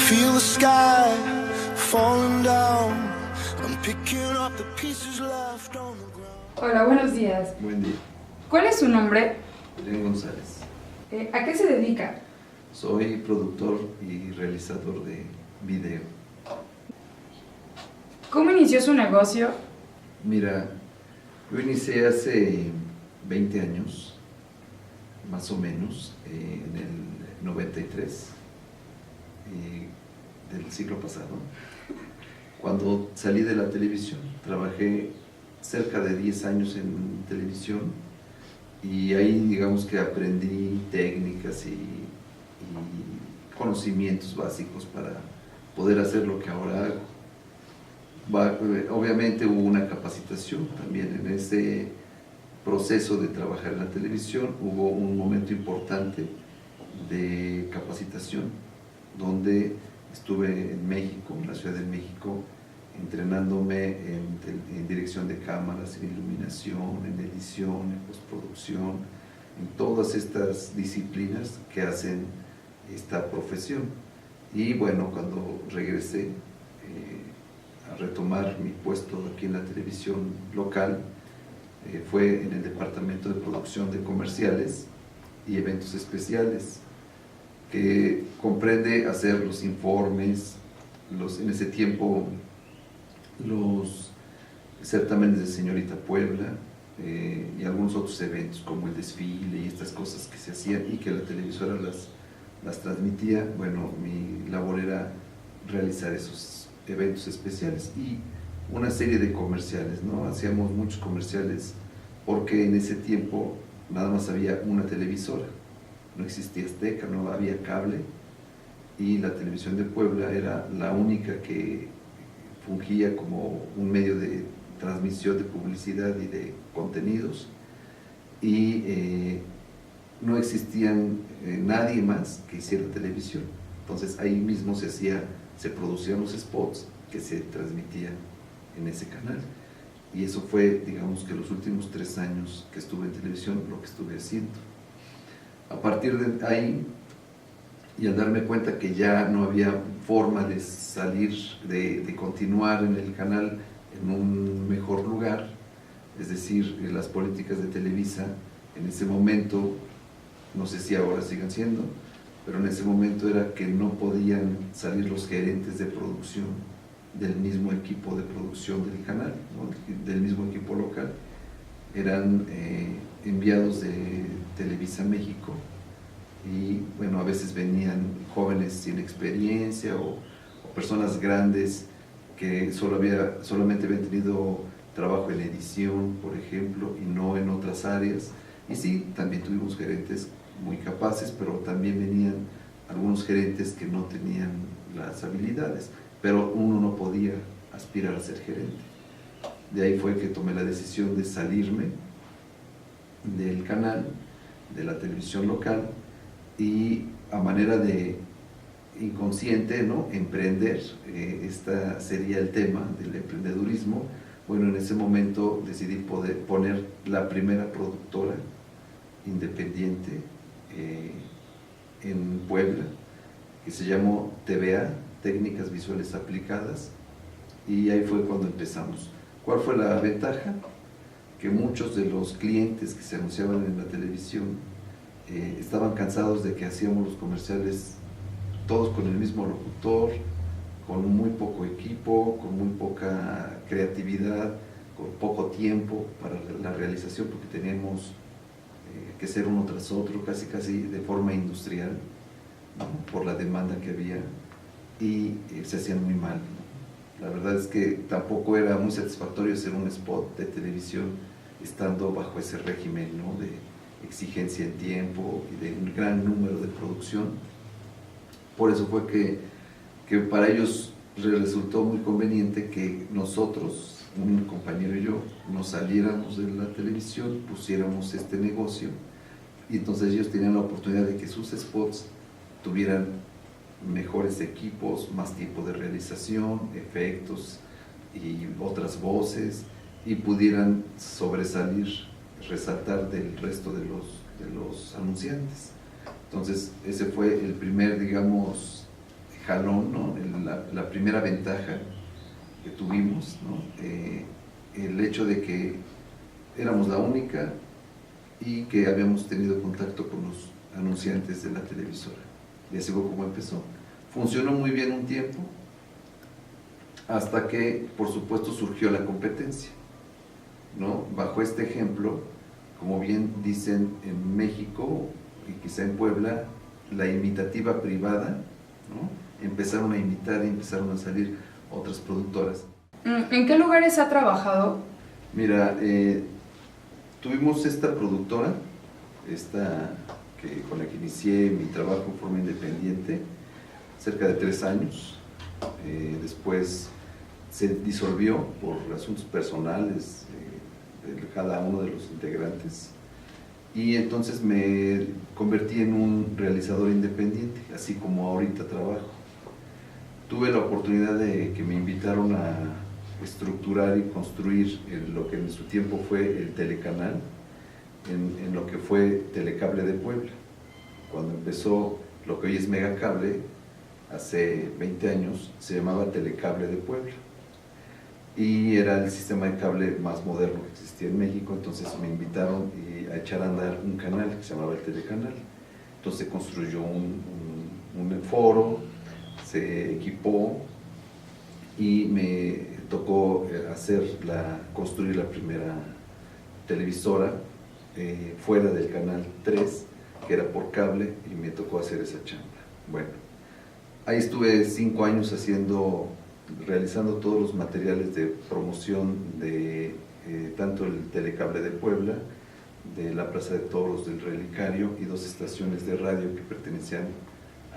feel the sky falling down. I'm picking up the pieces left on the ground. Hola, buenos días. Buen día. ¿Cuál es su nombre? Adrián González. ¿A qué se dedica? Soy productor y realizador de video. ¿Cómo inició su negocio? Mira, yo inicié hace 20 años, más o menos, en el 93 del siglo pasado. Cuando salí de la televisión, trabajé cerca de 10 años en televisión y ahí digamos que aprendí técnicas y conocimientos básicos para poder hacer lo que ahora hago. Obviamente hubo una capacitación también en ese proceso de trabajar en la televisión, hubo un momento importante de capacitación donde estuve en México, en la Ciudad de México, entrenándome en dirección de cámaras, en iluminación, en edición, en postproducción, en todas estas disciplinas que hacen esta profesión. Y bueno, cuando regresé a retomar mi puesto aquí en la televisión local, fue en el departamento de producción de comerciales y eventos especiales, que comprende hacer los informes, en ese tiempo los certámenes de Señorita Puebla y algunos otros eventos como el desfile y estas cosas que se hacían y que la televisora las transmitía. Bueno, mi labor era realizar esos eventos especiales y una serie de comerciales, ¿no? Hacíamos muchos comerciales porque en ese tiempo nada más había una televisora, no existía Azteca, no había cable y la televisión de Puebla era la única que fungía como un medio de transmisión de publicidad y de contenidos y no existían nadie más que hiciera televisión. Entonces ahí mismo se producían los spots que se transmitían en ese canal. Y eso fue, digamos que los últimos 3 años que estuve en televisión, lo que estuve haciendo. A partir de ahí, y al darme cuenta que ya no había forma de salir, de continuar en el canal en un mejor lugar, es decir, las políticas de Televisa en ese momento, no sé si ahora sigan siendo, pero en ese momento era que no podían salir los gerentes de producción del mismo equipo de producción del canal, ¿no? Del mismo equipo local. Eran enviados de Televisa México y bueno, a veces venían jóvenes sin experiencia o personas grandes que solamente habían tenido trabajo en edición, por ejemplo, y no en otras áreas. Y sí, también tuvimos gerentes muy capaces, pero también venían algunos gerentes que no tenían las habilidades, pero uno no podía aspirar a ser gerente. De ahí fue que tomé la decisión de salirme del canal, de la televisión local, y a manera de inconsciente, ¿no?, emprender. Esta sería el tema del emprendedurismo. Bueno, en ese momento decidí poner la primera productora independiente en Puebla, que se llamó TVA, Técnicas Visuales Aplicadas, y ahí fue cuando empezamos. ¿Cuál fue la ventaja? Que muchos de los clientes que se anunciaban en la televisión estaban cansados de que hacíamos los comerciales todos con el mismo locutor, con muy poco equipo, con muy poca creatividad, con poco tiempo para la realización, porque teníamos que ser uno tras otro, casi de forma industrial, ¿no?, por la demanda que había, y se hacían muy mal, ¿no? La verdad es que tampoco era muy satisfactorio hacer un spot de televisión estando bajo ese régimen, ¿no?, de exigencia en tiempo y de un gran número de producción. Por eso fue que para ellos resultó muy conveniente que nosotros, un compañero y yo, nos saliéramos de la televisión, pusiéramos este negocio, y entonces ellos tenían la oportunidad de que sus spots tuvieran mejores equipos, más tiempo de realización, efectos y otras voces, y pudieran sobresalir, resaltar del resto de los anunciantes. Entonces ese fue el primer, digamos, jalón, ¿no? La primera ventaja que tuvimos, ¿no? El hecho de que éramos la única y que habíamos tenido contacto con los anunciantes de la televisora. Y así fue como empezó. Funcionó muy bien un tiempo, hasta que, por supuesto, surgió la competencia, ¿no? Bajo este ejemplo, como bien dicen en México y quizá en Puebla, la imitativa privada, ¿no? Empezaron a imitar y empezaron a salir otras productoras. ¿En qué lugares ha trabajado? Mira, tuvimos esta productora, con la que inicié mi trabajo en forma independiente, cerca de 3 años. Después se disolvió por asuntos personales de cada uno de los integrantes, y entonces me convertí en un realizador independiente, así como ahorita trabajo. Tuve la oportunidad de que me invitaron a estructurar y construir lo que en su tiempo fue el Telecanal, en lo que fue Telecable de Puebla. Cuando empezó lo que hoy es Megacable, hace 20 años, se llamaba Telecable de Puebla, y era el sistema de cable más moderno que existía en México. Entonces me invitaron a echar a andar un canal que se llamaba el Telecanal. Entonces se construyó un foro, se equipó, y me tocó construir la primera televisora fuera del canal 3, que era por cable, y me tocó hacer esa chamba. Bueno, ahí estuve 5 años realizando todos los materiales de promoción de tanto el Telecable de Puebla, de la Plaza de Toros, del Relicario, y 2 estaciones de radio que pertenecían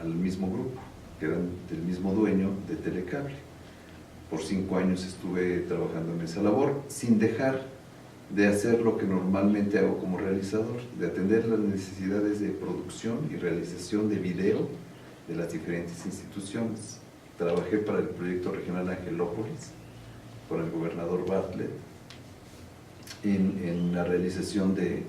al mismo grupo, que eran del mismo dueño de Telecable. Por 5 años estuve trabajando en esa labor, sin dejar de hacer lo que normalmente hago como realizador, de atender las necesidades de producción y realización de video de las diferentes instituciones. Trabajé para el proyecto regional Angelópolis, con el gobernador Bartlett, en la realización de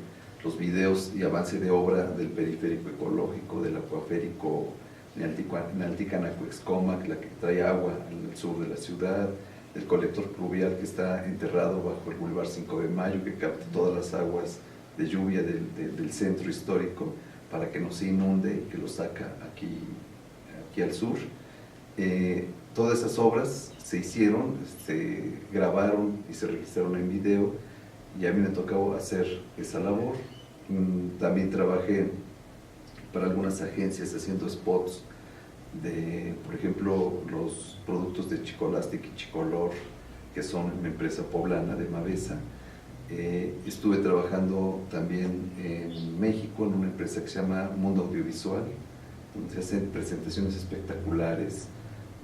los videos y avance de obra del periférico ecológico, del acuaférico Naltican-Acuexcomac, la que trae agua al sur de la ciudad, del colector pluvial que está enterrado bajo el Boulevard 5 de Mayo, que capta todas las aguas de lluvia del centro histórico para que no se inunde, que lo saca aquí al sur. Todas esas obras se hicieron, se grabaron y se registraron en video, y a mí me tocaba hacer esa labor. También trabajé para algunas agencias haciendo spots de, por ejemplo, los productos de Chicolastic y Chicolor, que son una empresa poblana de Mavesa. Estuve trabajando también en México en una empresa que se llama Mundo Audiovisual, donde se hacen presentaciones espectaculares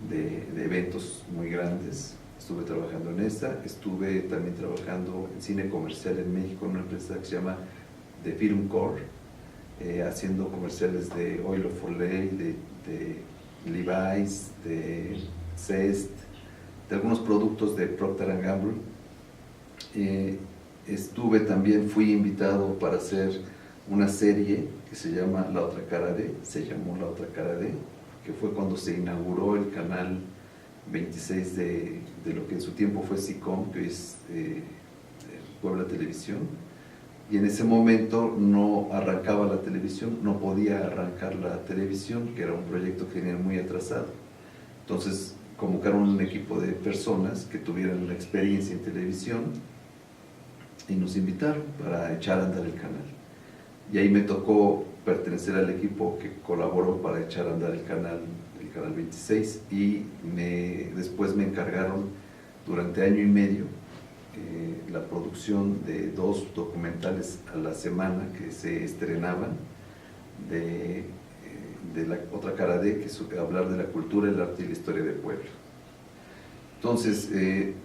de eventos muy grandes. Estuve trabajando en esta. Estuve también trabajando en cine comercial en México en una empresa que se llama The Film Corps, haciendo comerciales de Oil of Olay, de Levi's, de Zest, de algunos productos de Procter & Gamble. Fui invitado para hacer una serie que se llama La Otra Cara de, que fue cuando se inauguró el canal 26 de lo que en su tiempo fue SICOM, que es Puebla Televisión. Y en ese momento no arrancaba la televisión, no podía arrancar la televisión, que era un proyecto que tenía muy atrasado. Entonces convocaron un equipo de personas que tuvieran una experiencia en televisión y nos invitaron para echar a andar el canal. Y ahí me tocó pertenecer al equipo que colaboró para echar a andar el canal 26, y después me encargaron durante 1 año y medio la producción de 2 documentales a la semana que se estrenaban de La Otra Cara de, que es hablar de la cultura, el arte y la historia de Puebla. Entonces,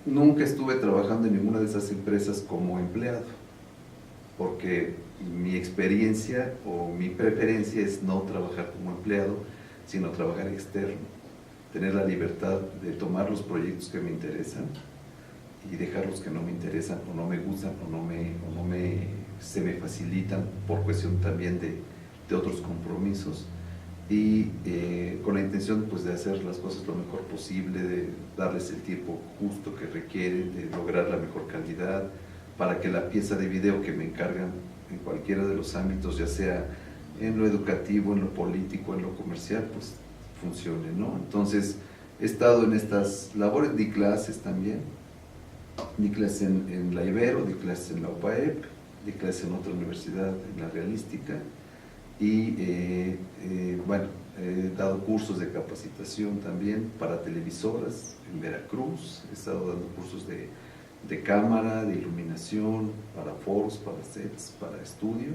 nunca estuve trabajando en ninguna de esas empresas como empleado, porque mi experiencia o mi preferencia es no trabajar como empleado, sino trabajar externo, tener la libertad de tomar los proyectos que me interesan y dejar los que no me interesan o no me gustan se me facilitan por cuestión también de otros compromisos, y con la intención pues de hacer las cosas lo mejor posible, de darles el tiempo justo que requieren, de lograr la mejor calidad, para que la pieza de video que me encargan en cualquiera de los ámbitos, ya sea en lo educativo, en lo político, en lo comercial, pues funcione, ¿no? Entonces, he estado en estas labores, di clases también, di clases en la Ibero, di clases en la UPAEP, di clases en otra universidad, en la Realística, y bueno, he dado cursos de capacitación también para televisoras en Veracruz, he estado dando cursos de cámara, de iluminación, para foros, para sets, para estudio,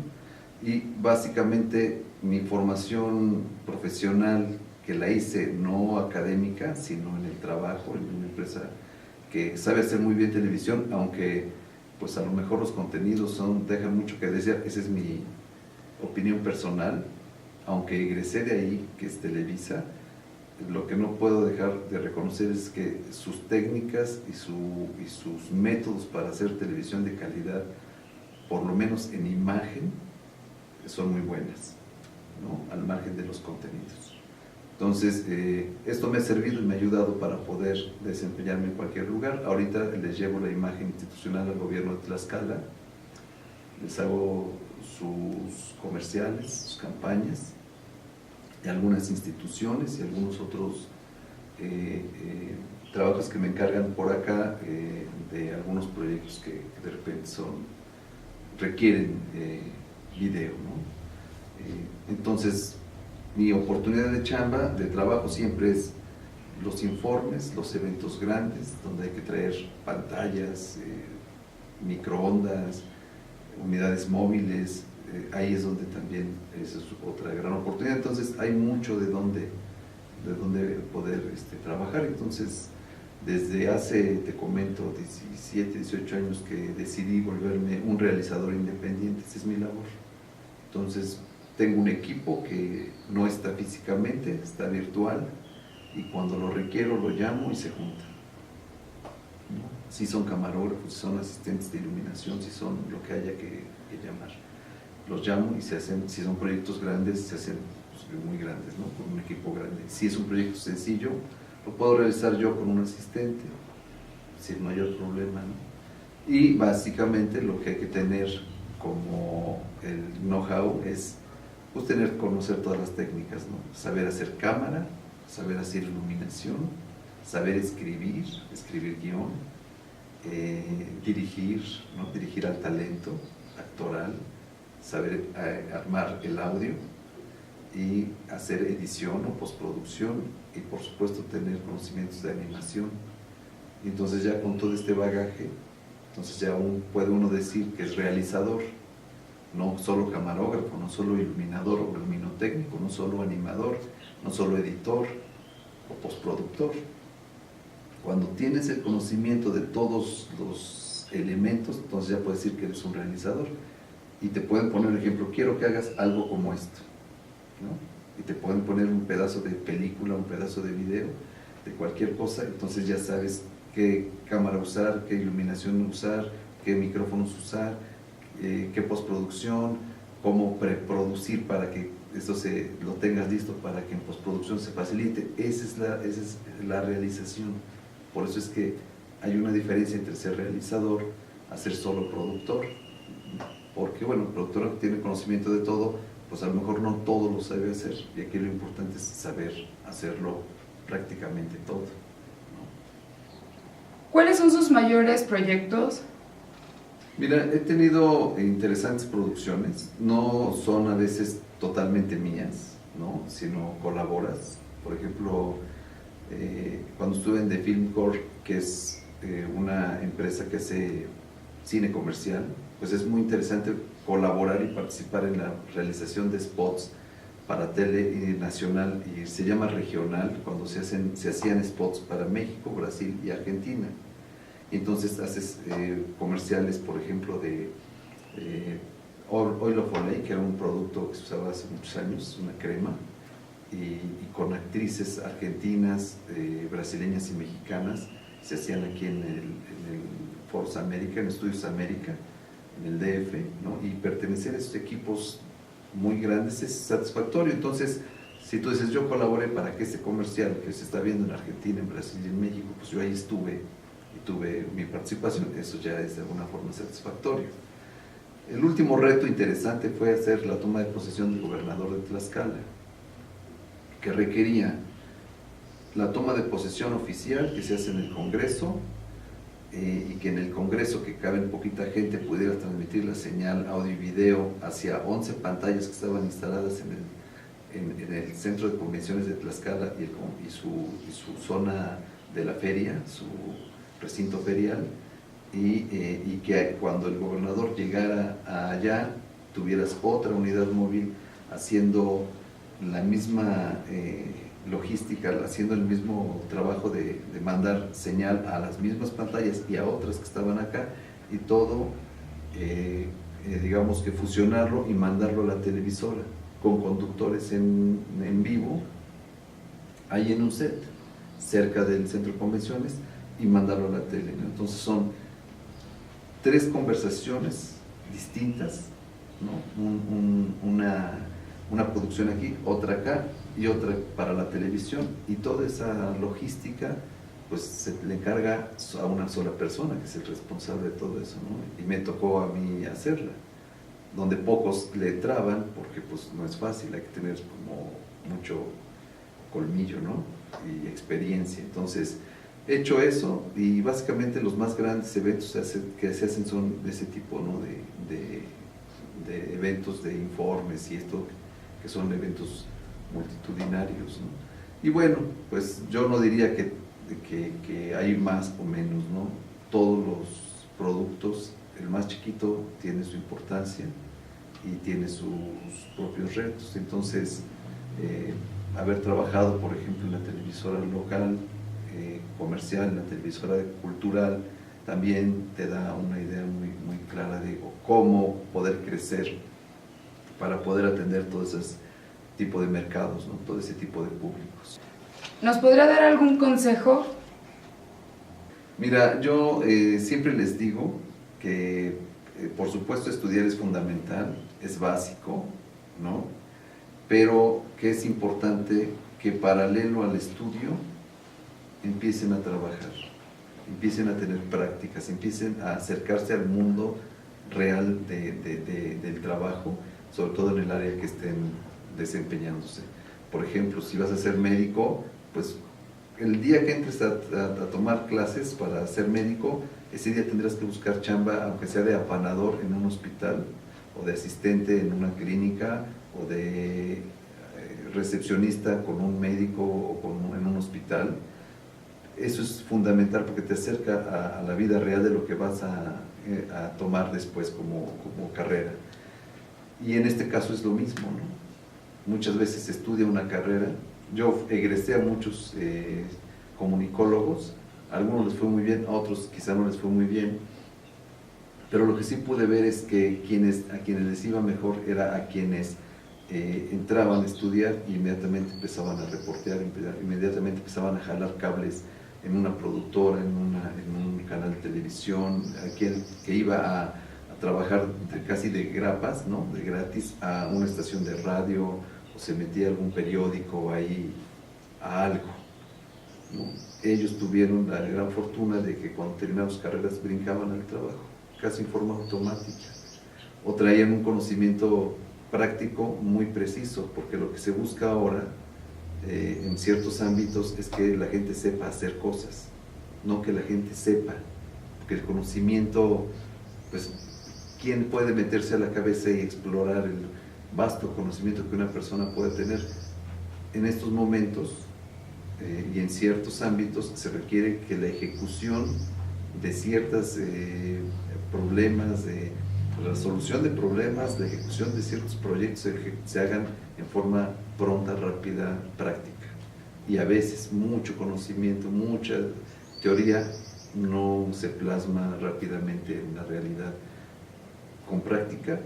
y básicamente mi formación profesional, que la hice no académica, sino en el trabajo, en una empresa que sabe hacer muy bien televisión, aunque pues a lo mejor los contenidos dejan mucho que desear. Esa es mi opinión personal, aunque egresé de ahí, que es Televisa. Lo que no puedo dejar de reconocer es que sus técnicas y sus métodos para hacer televisión de calidad, por lo menos en imagen, son muy buenas, ¿no? Al margen de los contenidos. Entonces, esto me ha servido y me ha ayudado para poder desempeñarme en cualquier lugar. Ahorita les llevo la imagen institucional al gobierno de Tlaxcala, les hago sus comerciales, sus campañas, y algunas instituciones y algunos otros trabajos que me encargan por acá, de algunos proyectos que de repente requieren video, ¿no? Entonces, mi oportunidad de chamba, de trabajo, siempre es los informes, los eventos grandes, donde hay que traer pantallas, microondas, unidades móviles. Ahí es donde también esa es otra gran oportunidad. Entonces hay mucho de dónde poder trabajar. Entonces, desde hace, te comento, 17, 18 años que decidí volverme un realizador independiente. Esa es mi labor. Entonces, tengo un equipo que no está físicamente, está virtual, y cuando lo requiero lo llamo y se junta, ¿no? Si son camarógrafos, si son asistentes de iluminación, si son lo que haya que llamar, los llamo y se hacen. Si son proyectos grandes, se hacen pues, muy grandes, ¿no? Con un equipo grande. Si es un proyecto sencillo, lo puedo realizar yo con un asistente sin mayor problema, ¿no? Y básicamente lo que hay que tener como el know-how es pues conocer todas las técnicas, ¿no? Saber hacer cámara, saber hacer iluminación, saber escribir guión, dirigir, ¿no? Dirigir al talento actoral, saber armar el audio y hacer edición o postproducción, y por supuesto tener conocimientos de animación. Y entonces ya con todo este bagaje, entonces ya puede uno decir que es realizador, no solo camarógrafo, no solo iluminador o luminotécnico, no solo animador, no solo editor o postproductor. Cuando tienes el conocimiento de todos los elementos, entonces ya puedes decir que eres un realizador. Y te pueden poner el ejemplo: quiero que hagas algo como esto, ¿no? Y te pueden poner un pedazo de película, un pedazo de video, de cualquier cosa. Entonces ya sabes qué cámara usar, qué iluminación usar, qué micrófonos usar, qué postproducción, cómo preproducir para que esto lo tengas listo para que en postproducción se facilite. Esa es la realización. Por eso es que hay una diferencia entre ser realizador a ser solo productor, porque bueno, el productor que tiene conocimiento de todo, pues a lo mejor no todo lo sabe hacer, y aquí lo importante es saber hacerlo prácticamente todo, ¿no? ¿Cuáles son sus mayores proyectos? Mira, he tenido interesantes producciones, no son a veces totalmente mías, ¿no? Sino colaboras. Por ejemplo, cuando estuve en The Film Corp, que es una empresa que hace cine comercial, pues es muy interesante colaborar y participar en la realización de spots para tele nacional, y se llama regional cuando se hacían spots para México, Brasil y Argentina. Entonces haces comerciales, por ejemplo, de Oil of Olay, que era un producto que se usaba hace muchos años, una crema, y con actrices argentinas, brasileñas y mexicanas. Se hacían aquí en el Force América, en Estudios América, en el DF, ¿no? Y pertenecer a esos equipos muy grandes es satisfactorio. Entonces Si tú dices, yo colaboré para que este comercial que se está viendo en Argentina, en Brasil y en México, pues yo ahí estuve y tuve mi participación, eso ya es de alguna forma satisfactorio. El último reto interesante fue hacer la toma de posesión del gobernador de Tlaxcala, que requería la toma de posesión oficial que se hace en el Congreso, y que en el Congreso, que cabe poquita gente, pudiera transmitir la señal audio y video hacia 11 pantallas que estaban instaladas en el centro de convenciones de Tlaxcala y su zona de la feria, su recinto ferial, y que cuando el gobernador llegara allá tuvieras otra unidad móvil haciendo la misma logística, haciendo el mismo trabajo de mandar señal a las mismas pantallas y a otras que estaban acá, y todo, digamos que fusionarlo y mandarlo a la televisora con conductores en vivo, ahí en un set, cerca del centro de convenciones, y mandarlo a la tele, ¿no? Entonces son 3 conversaciones distintas, ¿no? Una producción aquí, otra acá y otra para la televisión, y toda esa logística pues se le encarga a una sola persona que es el responsable de todo eso, ¿no? Y me tocó a mí hacerla, donde pocos le traban, porque pues no es fácil, hay que tener como mucho colmillo, ¿no? Y experiencia. Entonces he hecho eso, y básicamente los más grandes eventos que se hacen son de ese tipo, ¿no? De eventos, de informes y esto, que son eventos multitudinarios, ¿no? Y bueno, pues yo no diría que hay más o menos, ¿no? Todos los productos, el más chiquito tiene su importancia y tiene sus propios retos. Entonces, haber trabajado, por ejemplo, en la televisora local, comercial, en la televisora cultural, también te da una idea muy clara de cómo poder crecer para poder atender todo ese tipo de mercados, ¿no? Todo ese tipo de públicos. ¿Nos podrá dar algún consejo? Mira, yo siempre les digo que, por supuesto, estudiar es fundamental, es básico, ¿no? Pero que es importante que paralelo al estudio empiecen a trabajar, empiecen a tener prácticas, empiecen a acercarse al mundo real del trabajo, sobre todo en el área que estén desempeñándose. Por ejemplo, si vas a ser médico, pues el día que entres a tomar clases para ser médico, ese día tendrás que buscar chamba, aunque sea de apanador en un hospital, o de asistente en una clínica, o de recepcionista con un médico o en un hospital. Eso es fundamental porque te acerca a la vida real de lo que vas a tomar después como carrera. Y en este caso es lo mismo, ¿no? Muchas veces se estudia una carrera. Yo egresé a muchos comunicólogos, a algunos les fue muy bien, a otros quizá no les fue muy bien, pero lo que sí pude ver es que a quienes les iba mejor era a quienes entraban a estudiar y inmediatamente empezaban a reportear, inmediatamente empezaban a jalar cables en una productora, en un canal de televisión, aquel que iba a trabajar casi de grapas, ¿no? De gratis, a una estación de radio, o se metía a algún periódico ahí, a algo, ¿no? Ellos tuvieron la gran fortuna de que cuando terminaban sus carreras brincaban al trabajo, casi en forma automática, o traían un conocimiento práctico muy preciso, porque lo que se busca ahora en ciertos ámbitos es que la gente sepa hacer cosas, no que la gente sepa, porque el conocimiento, pues, ¿quién puede meterse a la cabeza y explorar el vasto conocimiento que una persona puede tener? En estos momentos y en ciertos ámbitos se requiere que la ejecución de ciertos problemas, de resolución de problemas, la ejecución de ciertos proyectos se hagan en forma pronta, rápida, práctica. Y a veces mucho conocimiento, mucha teoría no se plasma rápidamente en la realidad. Con práctica,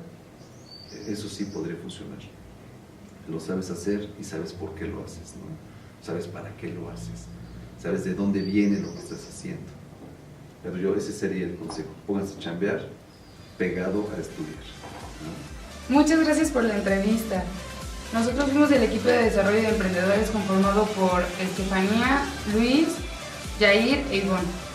eso sí podría funcionar. Lo sabes hacer y sabes por qué lo haces, ¿no? Sabes para qué lo haces, sabes de dónde viene lo que estás haciendo. Pero ese sería el consejo: pónganse a chambear pegado a estudiar, ¿no? Muchas gracias por la entrevista. Nosotros fuimos el equipo de desarrollo de emprendedores conformado por Estefanía, Luis, Jair e Ivonne.